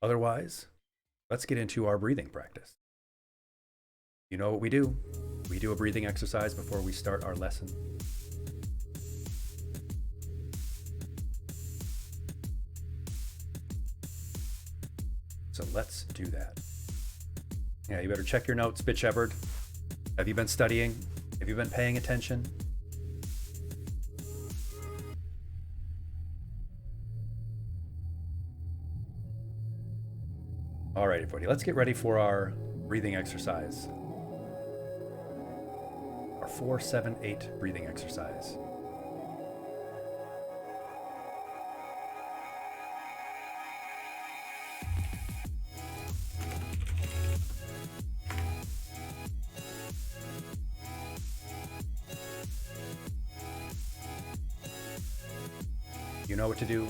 Otherwise, let's get into our breathing practice. You know what we do? We do a breathing exercise before we start our lesson. So let's do that. Yeah, you better check your notes, Bit Shepherd. Have you been studying? Have you been paying attention? All right, everybody, let's get ready for our breathing exercise. Our 4-7-8 breathing exercise. You know what to do.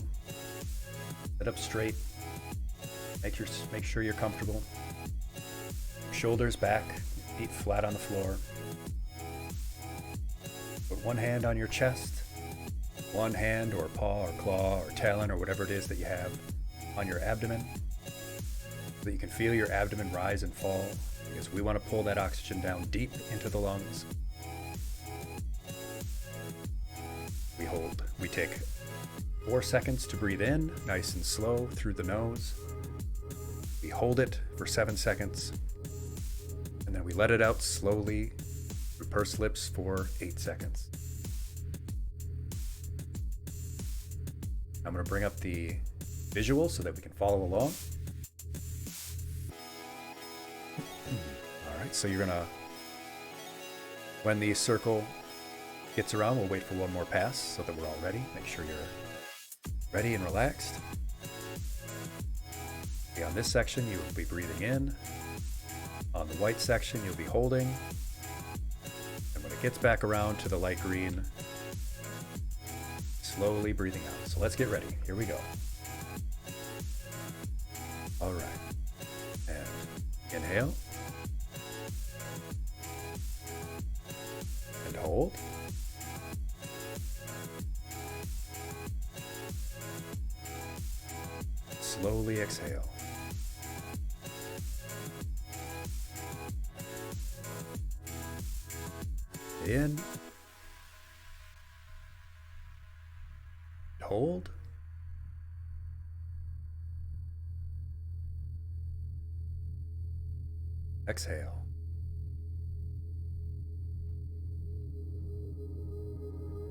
Sit up straight. Make sure you're comfortable. Shoulders back, feet flat on the floor. Put one hand on your chest, one hand or paw or claw or talon or whatever it is that you have on your abdomen, so that you can feel your abdomen rise and fall, because we want to pull that oxygen down deep into the lungs. We hold. We take 4 seconds to breathe in, nice and slow through the nose. We hold it for 7 seconds, and then we let it out slowly through pursed lips for 8 seconds. I'm going to bring up the visual so that we can follow along. All right, so you're going to, when the circle gets around, we'll wait for one more pass so that we're all ready. Make sure you're ready and relaxed. Okay, on this section, you will be breathing in. On the white section, you'll be holding. And when it gets back around to the light green, slowly breathing out. So let's get ready. Here we go. All right. And inhale. And hold. Slowly exhale. In. Hold. Exhale.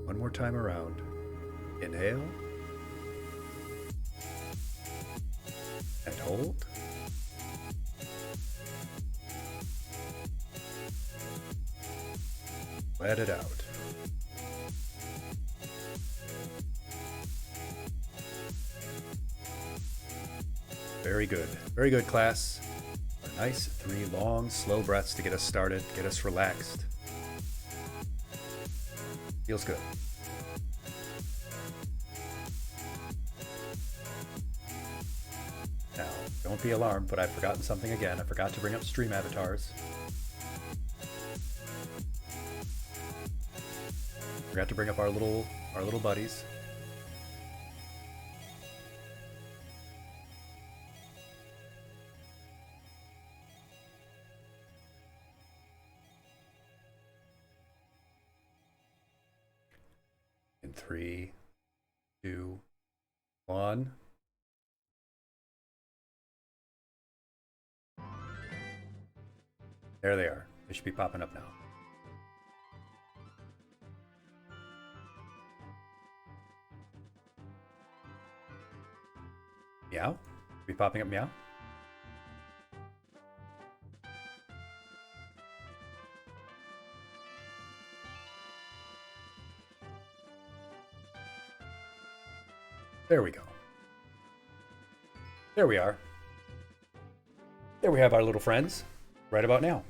One more time around. Inhale. And hold. Let it out. Very good. Very good, class. A nice 3 long, slow breaths to get us started, get us relaxed. Feels good. Now, don't be alarmed, but I've forgotten something again. I forgot to bring up stream avatars. Forgot to bring up our little buddies. In 3, 2, 1. There they are. They should be popping up now. Meow? Be popping up meow? There we go. There we are. There we have our little friends right about now.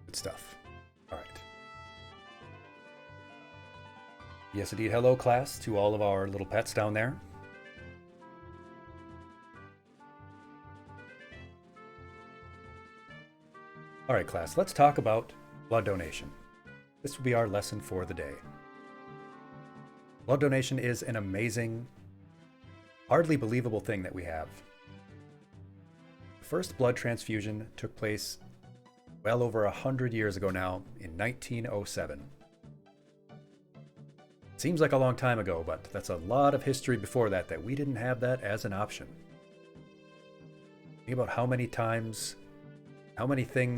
Good stuff. All right. Yes, indeed. Hello, class, to all of our little pets down there. All right, class, let's talk about blood donation. This will be our lesson for the day. Blood donation is an amazing, hardly believable thing that we have. The first blood transfusion took place well over 100 years ago now, in 1907. Seems like a long time ago, but that's a lot of history before that we didn't have that as an option. Think about how many things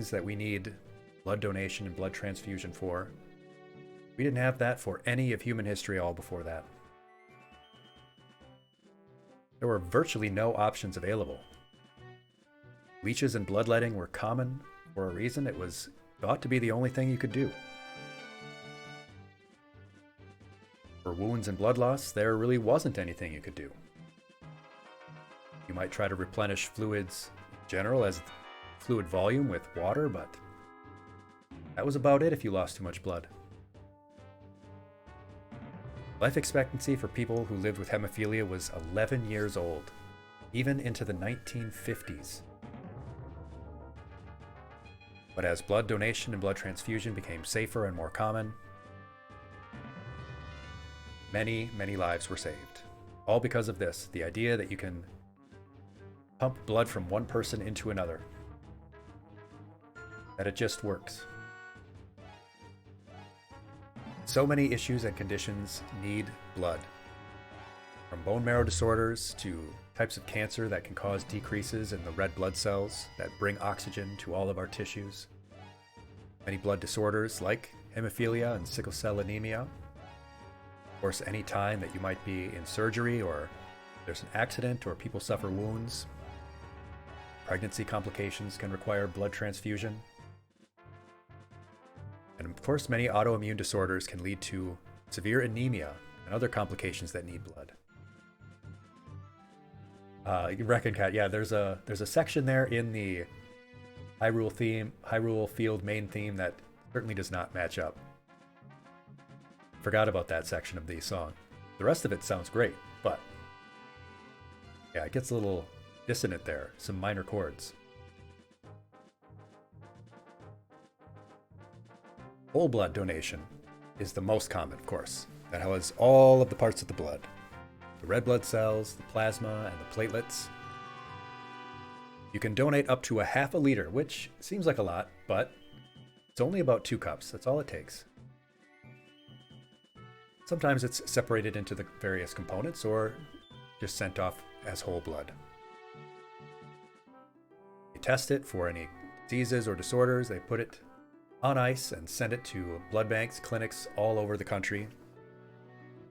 that we need blood donation and blood transfusion for. We didn't have that for any of human history all before that. There were virtually no options available. Leeches and bloodletting were common for a reason. It was thought to be the only thing you could do. For wounds and blood loss, there really wasn't anything you could do. You might try to replenish fluids in general as fluid volume with water, but that was about it if you lost too much blood. Life expectancy for people who lived with hemophilia was 11 years old, even into the 1950s. But as blood donation and blood transfusion became safer and more common, many, many lives were saved. All because of this, the idea that you can pump blood from one person into another. That it just works. So many issues and conditions need blood. From bone marrow disorders to types of cancer that can cause decreases in the red blood cells that bring oxygen to all of our tissues. Many blood disorders like hemophilia and sickle cell anemia. Of course, any time that you might be in surgery or there's an accident or people suffer wounds. Pregnancy complications can require blood transfusion. And of course, many autoimmune disorders can lead to severe anemia and other complications that need blood. You reckon, Kat? Yeah, there's a section there in the Hyrule Field main theme that certainly does not match up. Forgot about that section of the song. The rest of it sounds great, but yeah, it gets a little dissonant there. Some minor chords. Whole blood donation is the most common, of course. That has all of the parts of the blood. The red blood cells, the plasma, and the platelets. You can donate up to a half a liter, which seems like a lot, but it's only about 2 cups. That's all it takes. Sometimes it's separated into the various components or just sent off as whole blood. They test it for any diseases or disorders. They put it on ice and send it to blood banks, clinics all over the country,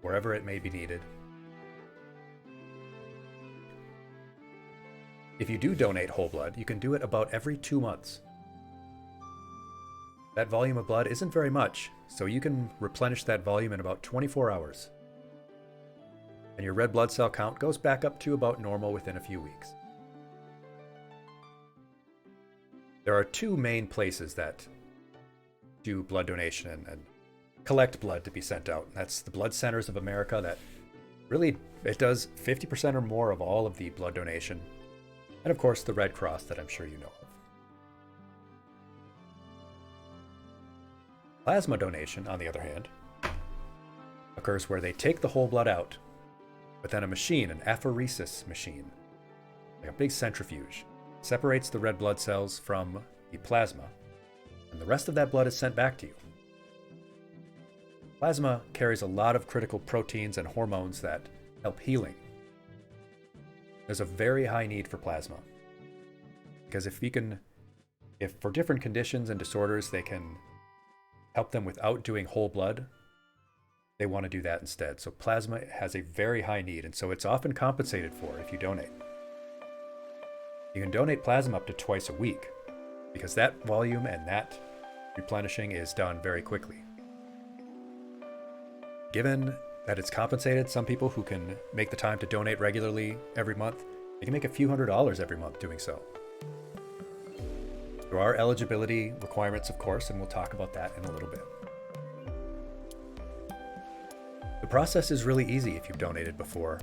wherever it may be needed. If you do donate whole blood, you can do it about every 2 months. That volume of blood isn't very much, so you can replenish that volume in about 24 hours. And your red blood cell count goes back up to about normal within a few weeks. There are 2 main places that do blood donation and collect blood to be sent out. That's the Blood Centers of America that really, it does 50% or more of all of the blood donation. And of course, the Red Cross that I'm sure you know of. Plasma donation, on the other hand, occurs where they take the whole blood out, but then a machine, an apheresis machine, like a big centrifuge, separates the red blood cells from the plasma, and the rest of that blood is sent back to you. Plasma carries a lot of critical proteins and hormones that help healing. There's a very high need for plasma. Because if for different conditions and disorders they can help them without doing whole blood, they want to do that instead. So plasma has a very high need, and so it's often compensated for if you donate. You can donate plasma up to twice a week, because that volume and that replenishing is done very quickly. Given that it's compensated, some people who can make the time to donate regularly every month, they can make a few $100s every month doing so. There are eligibility requirements, of course, and we'll talk about that in a little bit. The process is really easy if you've donated before.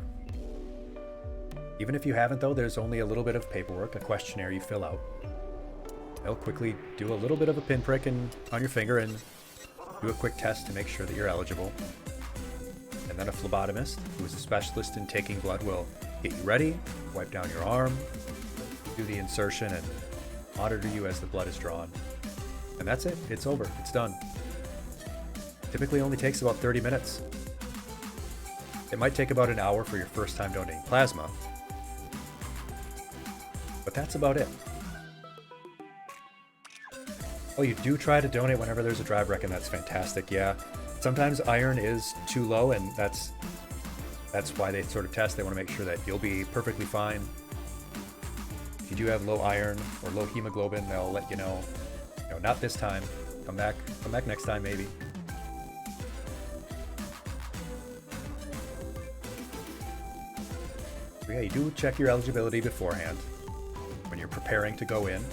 Even if you haven't, though, there's only a little bit of paperwork, a questionnaire you fill out. They'll quickly do a little bit of a pinprick on your finger and do a quick test to make sure that you're eligible. And then a phlebotomist, who is a specialist in taking blood, will get you ready, wipe down your arm, do the insertion, and monitor you as the blood is drawn. And that's it. It's over. It's done. Typically only takes about 30 minutes. It might take about an hour for your first time donating plasma, but that's about it. Oh, you do try to donate whenever there's a drive reckon. That's fantastic. Yeah. Sometimes iron is too low, and that's why they sort of test. They want to make sure that you'll be perfectly fine. If you do have low iron or low hemoglobin, they'll let you know, not this time. Come back next time maybe. So yeah, you do check your eligibility beforehand when you're preparing to go in.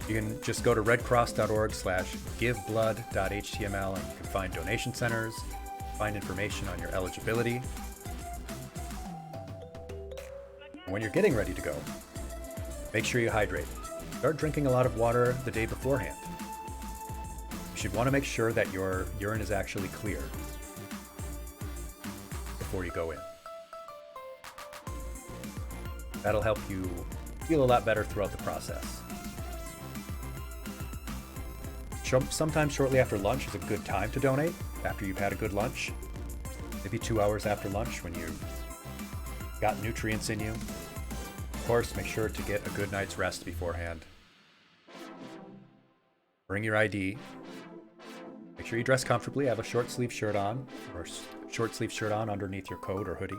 You can just go to redcross.org/giveblood.html and you can find donation centers, find information on your eligibility. And when you're getting ready to go, make sure you hydrate. Start drinking a lot of water the day beforehand. You should want to make sure that your urine is actually clear before you go in. That'll help you feel a lot better throughout the process. Sometimes shortly after lunch is a good time to donate, after you've had a good lunch. Maybe 2 hours after lunch when you've got nutrients in you. Of course, make sure to get a good night's rest beforehand. Bring your ID. Make sure you dress comfortably. Have a short sleeve shirt on, or short sleeve shirt on underneath your coat or hoodie.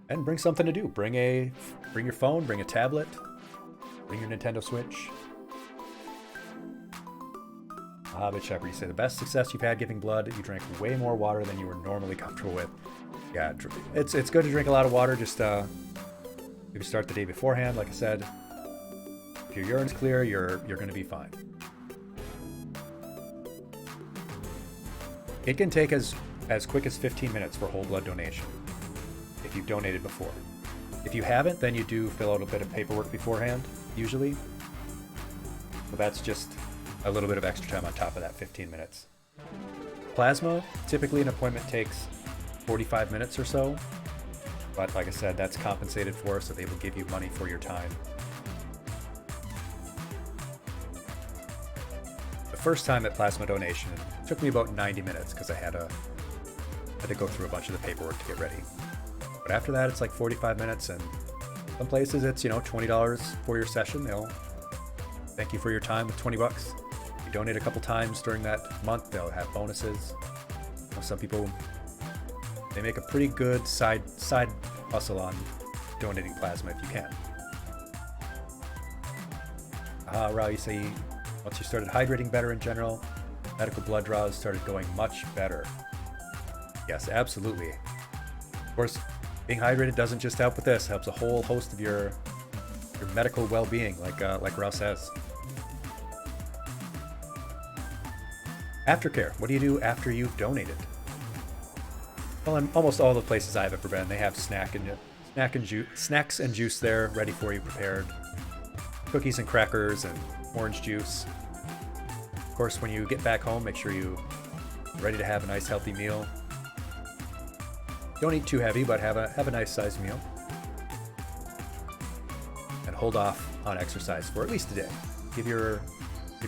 And bring something to do. Bring your phone, bring a tablet, bring your Nintendo Switch. Hobbit Shepherd, you say the best success you've had giving blood, you drank way more water than you were normally comfortable with. Yeah, it's good to drink a lot of water. Just maybe start the day beforehand. Like I said, if your urine's clear, you're going to be fine. It can take as quick as 15 minutes for whole blood donation if you've donated before. If you haven't, then you do fill out a bit of paperwork beforehand, usually. So that's just a little bit of extra time on top of that 15 minutes. Plasma, typically an appointment takes 45 minutes or so. But like I said, that's compensated for, so they will give you money for your time. The first time at plasma donation, it took me about 90 minutes because I had to go through a bunch of the paperwork to get ready. But after that, it's like 45 minutes, and some places it's, $20 for your session. They'll thank you for your time with $20. If you donate a couple times during that month, they'll have bonuses. Some people, they make a pretty good side hustle on donating plasma if you can. Rao, you say once you started hydrating better in general, medical blood draws started going much better. Yes, absolutely. Of course, being hydrated doesn't just help with this; it helps a whole host of your medical well-being, like Rao says. Aftercare. What do you do after you've donated? Well, in almost all the places I've ever been, they have snacks and juice there, ready for you, prepared. Cookies and crackers and orange juice. Of course, when you get back home, make sure you're ready to have a nice healthy meal. Don't eat too heavy, but have a nice sized meal. And hold off on exercise for at least a day. Give your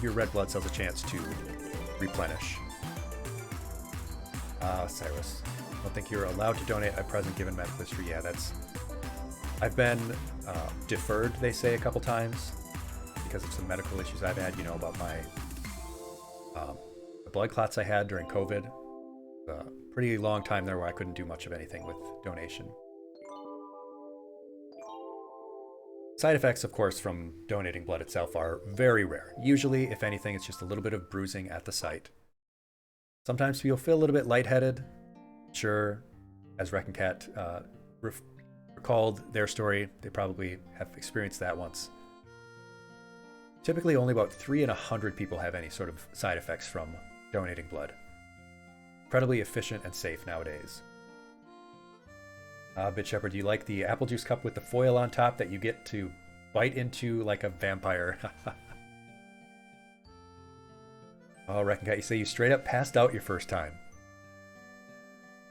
red blood cells a chance to replenish. Cyrus, I don't think you're allowed to donate at present given medical history. Yeah, I've been deferred, they say, a couple times because of some medical issues I've had, about my the blood clots I had during COVID. Pretty long time there where I couldn't do much of anything with donation. Side effects, of course, from donating blood itself are very rare. Usually, if anything, it's just a little bit of bruising at the site. Sometimes you'll feel a little bit lightheaded. Sure, as Rec and Cat recalled their story, they probably have experienced that once. Typically, only about 3 in 100 people have any sort of side effects from donating blood. Incredibly efficient and safe nowadays. Bit Shepherd, do you like the apple juice cup with the foil on top that you get to bite into like a vampire? Oh, Reckon Cat, you say you straight up passed out your first time.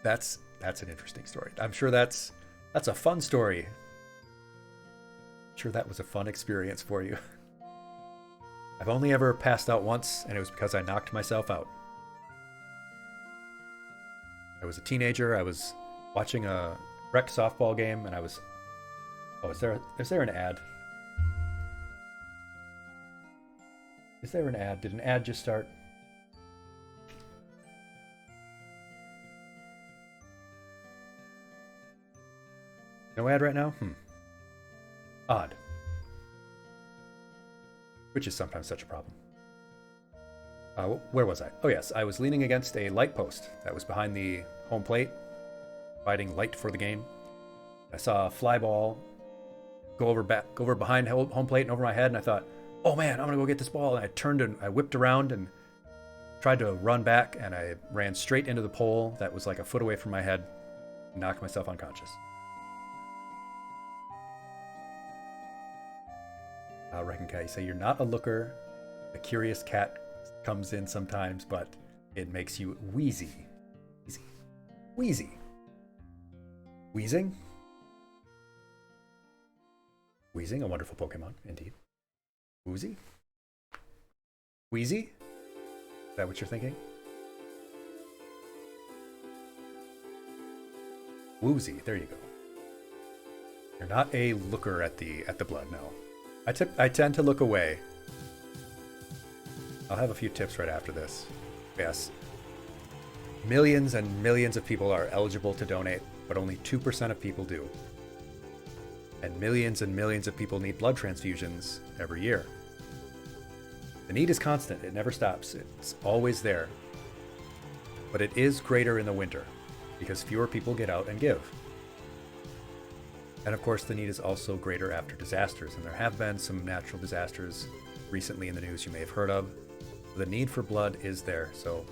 That's an interesting story. I'm sure that's a fun story. I'm sure that was a fun experience for you. I've only ever passed out once, and it was because I knocked myself out. I was a teenager. I was watching a rec softball game, and I was... Oh, is there an ad? Is there an ad? Did an ad just start? No ad right now? Odd. Which is sometimes such a problem. Where was I? Oh yes, I was leaning against a light post that was behind the home plate, providing light for the game. I saw a fly ball go over behind home plate and over my head, and I thought, oh man, I'm gonna go get this ball. And I turned and I whipped around and tried to run back, and I ran straight into the pole that was like a foot away from my head and knocked myself unconscious. Wrecking Cat, you say you're not a looker. The curious cat comes in sometimes, but it makes you wheezy. Wheezy. Wheezing? Wheezing, a wonderful Pokemon, indeed. Woozy? Wheezy? Is that what you're thinking? Woozy, there you go. You're not a looker at the blood, no. I tend to look away. I'll have a few tips right after this. Yes. Millions and millions of people are eligible to donate, but only 2% of people do. And millions of people need blood transfusions every year. The need is constant. It never stops. It's always there. But it is greater in the winter because fewer people get out and give. And of course, the need is also greater after disasters, and there have been some natural disasters recently in the news you may have heard of. The need for blood is there, so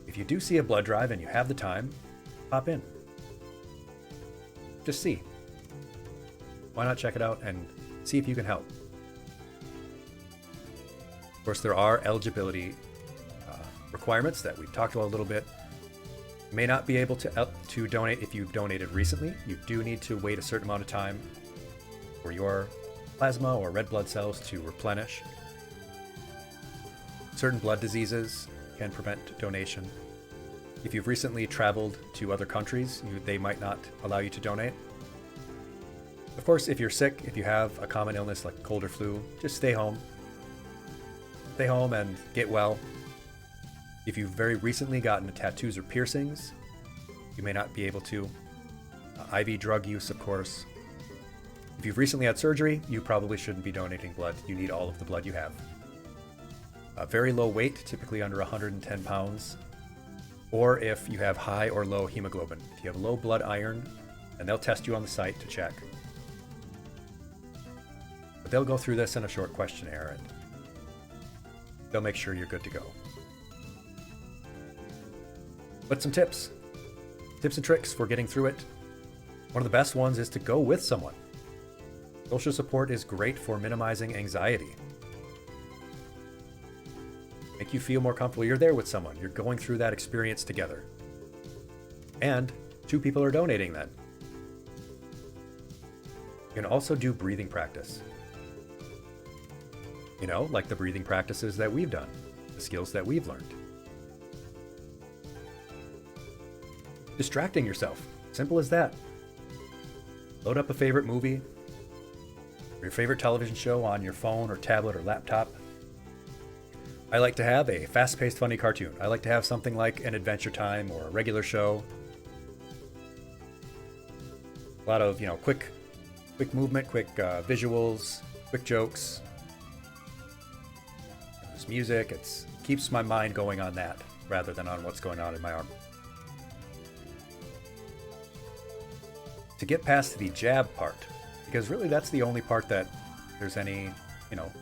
if you do see a blood drive and you have the time, hop in. Just see. Why not check it out and see if you can help? Of course, there are eligibility requirements that we've talked about a little bit. You may not be able to donate if you've donated recently. You do need to wait a certain amount of time for your plasma or red blood cells to replenish. Certain blood diseases can prevent donation. If you've recently traveled to other countries, they might not allow you to donate. Of course, if you're sick, if you have a common illness like cold or flu, just stay home. Stay home and get well. If you've very recently gotten tattoos or piercings, you may not be able to. IV drug use, of course. If you've recently had surgery, you probably shouldn't be donating blood. You need all of the blood you have. A very low weight, typically under 110 pounds, or if you have high or low hemoglobin. If you have low blood iron, and they'll test you on the site to check. But they'll go through this in a short questionnaire, and they'll make sure you're good to go. But some tips and tricks for getting through it. One of the best ones is to go with someone. Social support is great for minimizing anxiety. Make you feel more comfortable. You're there with someone. You're going through that experience together. And 2 people are donating then. You can also do breathing practice. You know, like the breathing practices that we've done, the skills that we've learned. Distracting yourself. Simple as that. Load up a favorite movie or your favorite television show on your phone or tablet or laptop. I like to have a fast-paced, funny cartoon. I like to have something like an Adventure Time or a regular show. A lot of, quick movement, quick visuals, quick jokes. There's music. It keeps my mind going on that rather than on what's going on in my arm. To get past the jab part, because really that's the only part that there's any,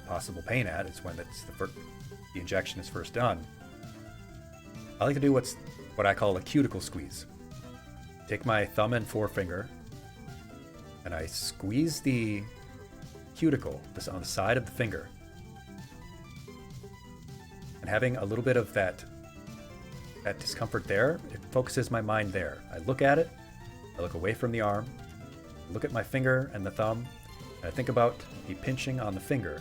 possible pain at, is when it's the injection is first done. I like to do what I call a cuticle squeeze. Take my thumb and forefinger, and I squeeze the cuticle on the side of the finger. And having a little bit of that that discomfort there, it focuses my mind there. I look at it, I look away from the arm, look at my finger and the thumb, and I think about the pinching on the finger.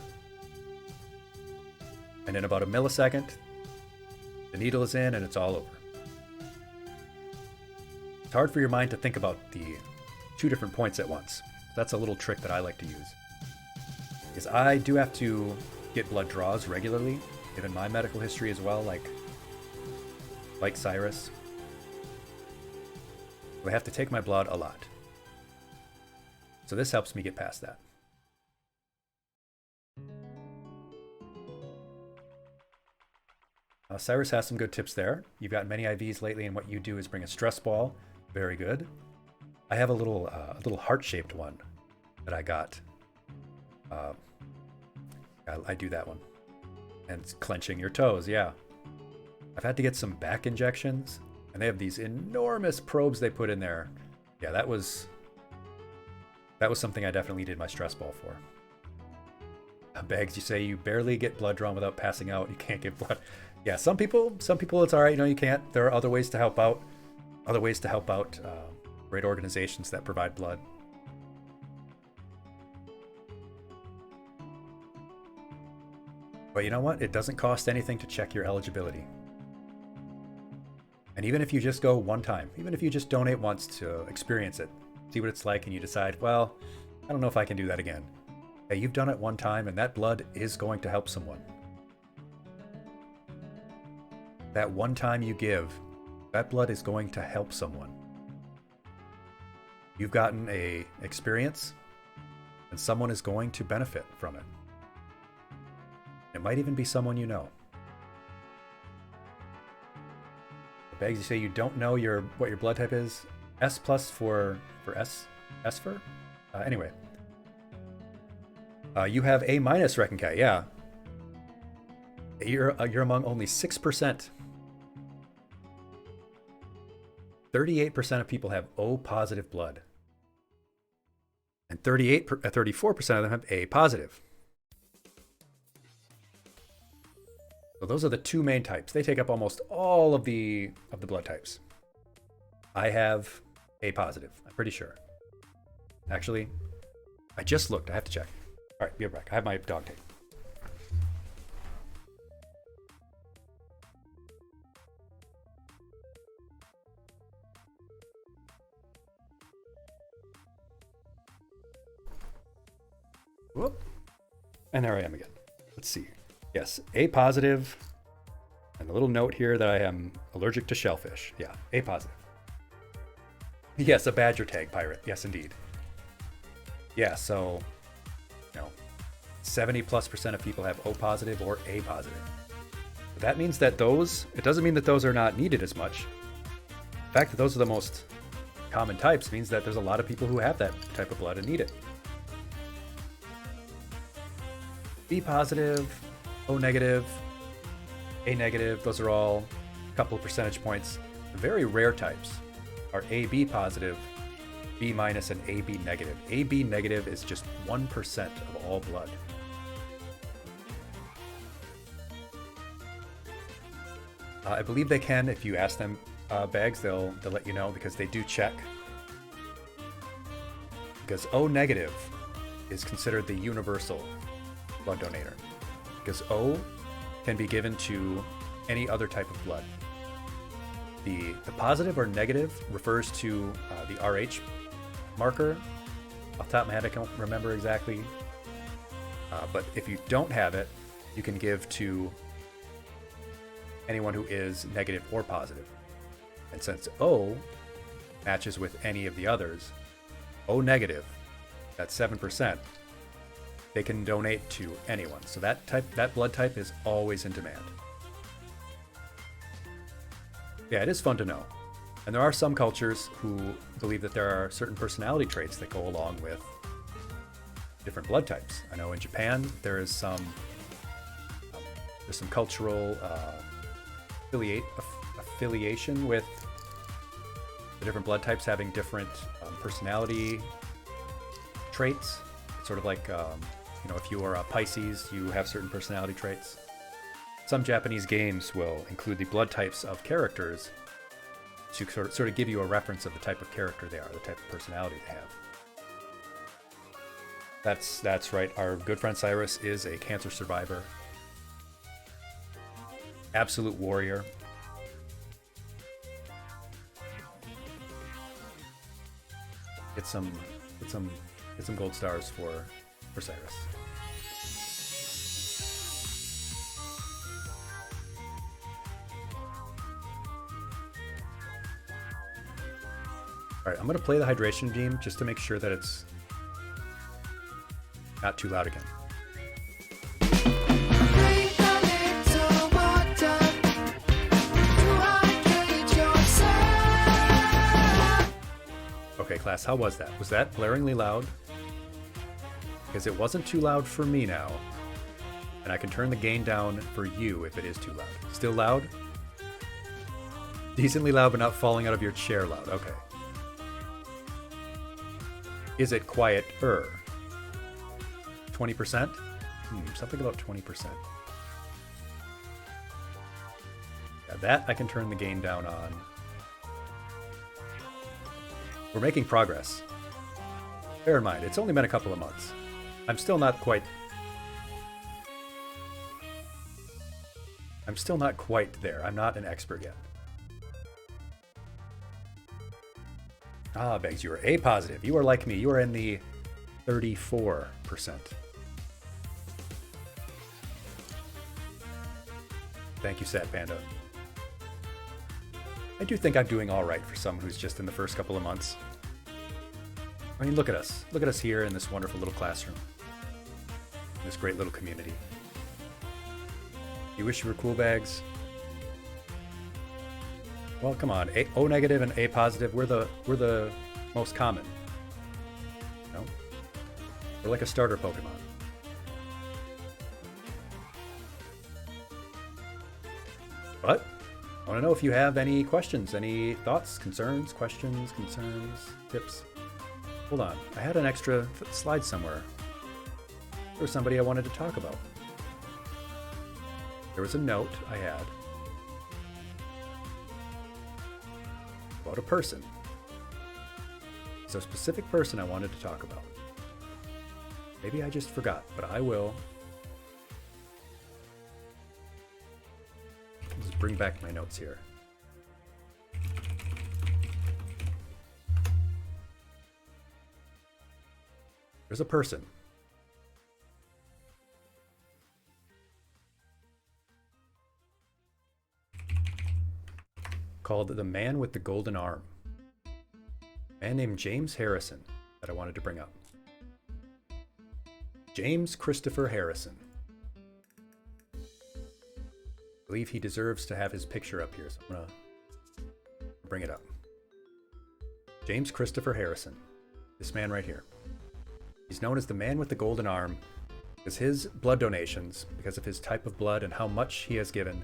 And in about a millisecond, the needle is in and it's all over. It's hard for your mind to think about the two different points at once. That's a little trick that I like to use. Because I do have to get blood draws regularly, given my medical history as well, like Cyrus. I have to take my blood a lot. So this helps me get past that. Cyrus has some good tips there. You've got many IVs lately, and what you do is bring a stress ball. Very good. I have a little heart-shaped one that I got. I do that one. And it's clenching your toes, yeah. I've had to get some back injections, and they have these enormous probes they put in there. Yeah, that was something I definitely needed my stress ball for. Bags, you say you barely get blood drawn without passing out. You can't give blood. Yeah, some people it's all right. You can't. There are other ways to help out. Great organizations that provide blood. But you know what? It doesn't cost anything to check your eligibility. And even if you just go one time, even if you just donate once to experience it, see what it's like, and you decide, well, I don't know if I can do that again. Hey, you've done it one time, and that blood is going to help someone. That one time you give, that blood is going to help someone. You've gotten an experience, and someone is going to benefit from it. It might even be someone you know. Begs, you say you don't know what your blood type is. S+ for S. Anyway. You have A- Reckoncat, yeah. You're among only 6%. 38% of people have O positive blood. And 34% of them have A positive. So those are the two main types. They take up almost all of the blood types. I have A positive, I'm pretty sure. Actually, I just looked. I have to check. All right, be right back. I have my dog tape. Whoop. And there I am again. Let's see. Yes, A positive. And a little note here that I am allergic to shellfish. Yeah, A positive. Yes, a badger tag pirate. Yes, indeed. Yeah, so, 70+% of people have O positive or A positive. That means that it doesn't mean that those are not needed as much. The fact that those are the most common types means that there's a lot of people who have that type of blood and need it. B positive, O negative, A negative, those are all a couple of percentage points. The very rare types are AB positive, B minus, and AB negative. AB negative is just 1% of all blood. I believe they can, if you ask them, Bags, they'll let you know, because they do check. Because O negative is considered the universal blood donator, because O can be given to any other type of blood. The positive or negative refers to the RH marker. Off the top of my head, I can't remember exactly. But if you don't have it, you can give to anyone who is negative or positive. And since O matches with any of the others, O negative, that's 7%, they can donate to anyone. So that blood type is always in demand. Yeah, it is fun to know. And there are some cultures who believe that there are certain personality traits that go along with different blood types. I know in Japan there's some cultural affiliation with the different blood types having different personality traits. It's sort of like if you are a Pisces, you have certain personality traits. some Japanese games will include the blood types of characters to sort of give you a reference of the type of character they are, the type of personality they have. That's right. Our good friend Cyrus is a cancer survivor. Absolute warrior. Get some gold stars for Cyrus. All right, I'm going to play the hydration beam just to make sure that it's not too loud again. Okay, class, how was that? Was that blaringly loud? Because it wasn't too loud for me now. And I can turn the gain down for you if it is too loud. Still loud? Decently loud, but not falling out of your chair loud. Okay. Is it quieter? 20%? Something about 20%. Yeah, that I can turn the gain down on. We're making progress. Bear in mind, it's only been a couple of months. I'm still not quite there. I'm not an expert yet. Ah, Beggs, you are A positive. You are like me. You are in the 34%. Thank you, Sad Panda. I do think I'm doing all right for someone who's just in the first couple of months. I mean, look at us. Look at us here in this wonderful little classroom. In this great little community. You wish you were cool, Bags? Well, come on. O negative and A positive, we're the most common. No? We're like a starter Pokemon. But I want to know if you have any questions, any thoughts, concerns, tips. Hold on. I had an extra slide somewhere. There was somebody I wanted to talk about. There was a note I had about a person. It's a specific person I wanted to talk about. Maybe I just forgot, but I will. Let's bring back my notes here. There's a person. Called the Man with the Golden Arm. A man named James Harrison that I wanted to bring up. James Christopher Harrison. I believe he deserves to have his picture up here, so I'm going to bring it up. James Christopher Harrison. This man right here. He's known as the Man with the Golden Arm because his blood donations, because of his type of blood and how much he has given,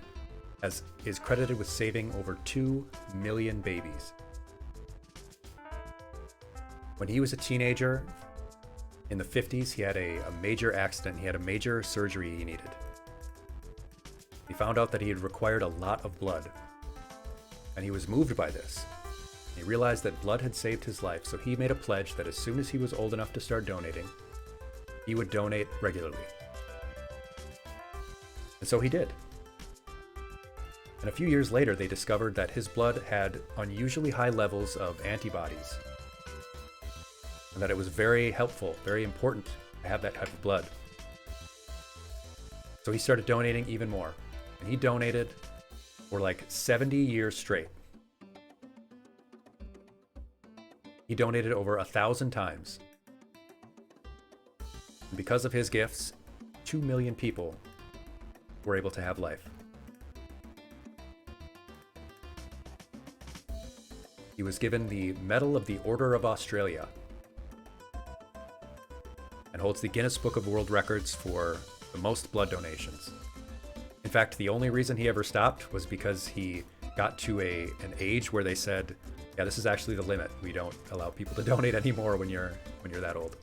is credited with saving over 2 million babies. When he was a teenager, in the 50s, he had a major accident. He had a major surgery he needed. He found out that he had required a lot of blood, and he was moved by this. He realized that blood had saved his life, so he made a pledge that as soon as he was old enough to start donating, he would donate regularly. And so he did. And a few years later, they discovered that his blood had unusually high levels of antibodies, and that it was very helpful, very important to have that type of blood. So he started donating even more, and he donated for like 70 years straight. He donated over 1,000 times. And because of his gifts, 2 million people were able to have life. He was given the Medal of the Order of Australia and holds the Guinness Book of World Records for the most blood donations. In fact, the only reason he ever stopped was because he got to an age where they said, yeah, this is actually the limit. We don't allow people to donate anymore when you're that old.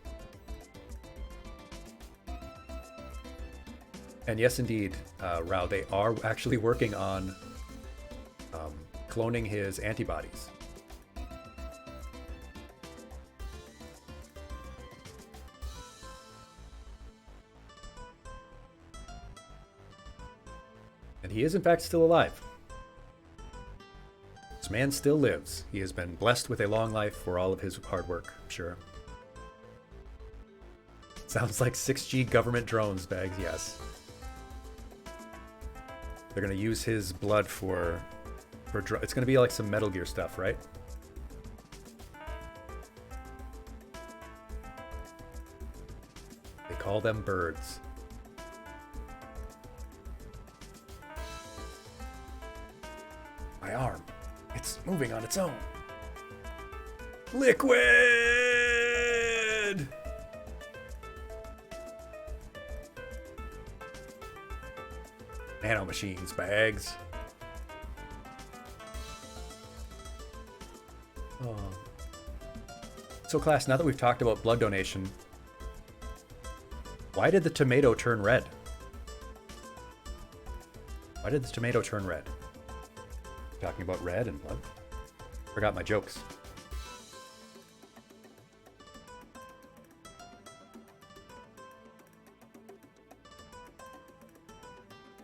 And yes, indeed, Rao, they are actually working on cloning his antibodies. And he is in fact still alive. This man still lives. He has been blessed with a long life for all of his hard work, I'm sure. Sounds like 6G government drones, Bags, yes. They're gonna use his blood for it's gonna be like some Metal Gear stuff, right? They call them birds. My arm. It's moving on its own. Liquid! Nanomachines, Bags. Oh. So class, now that we've talked about blood donation, why did the tomato turn red? Why did the tomato turn red? Talking about red and blood. Forgot my jokes.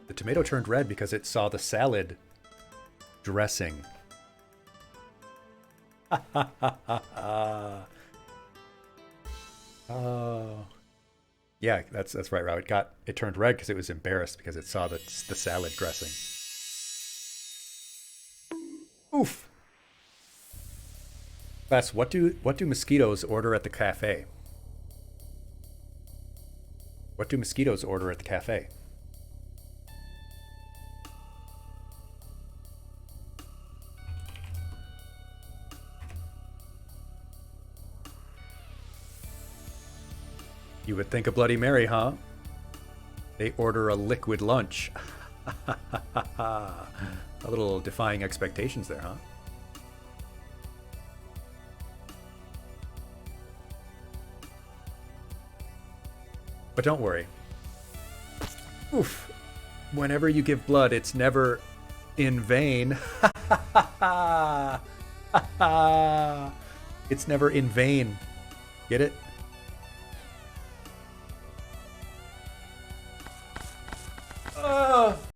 The tomato turned red because it saw the salad dressing. Oh. Yeah, that's right, Rob. It turned red because it was embarrassed because it saw the salad dressing. Oof. Class, what do mosquitoes order at the cafe? What do mosquitoes order at the cafe? You would think a Bloody Mary, huh? They order a liquid lunch. A little defying expectations there, huh? But don't worry. Oof. Whenever you give blood, it's never in vain. It's never in vain. Get it?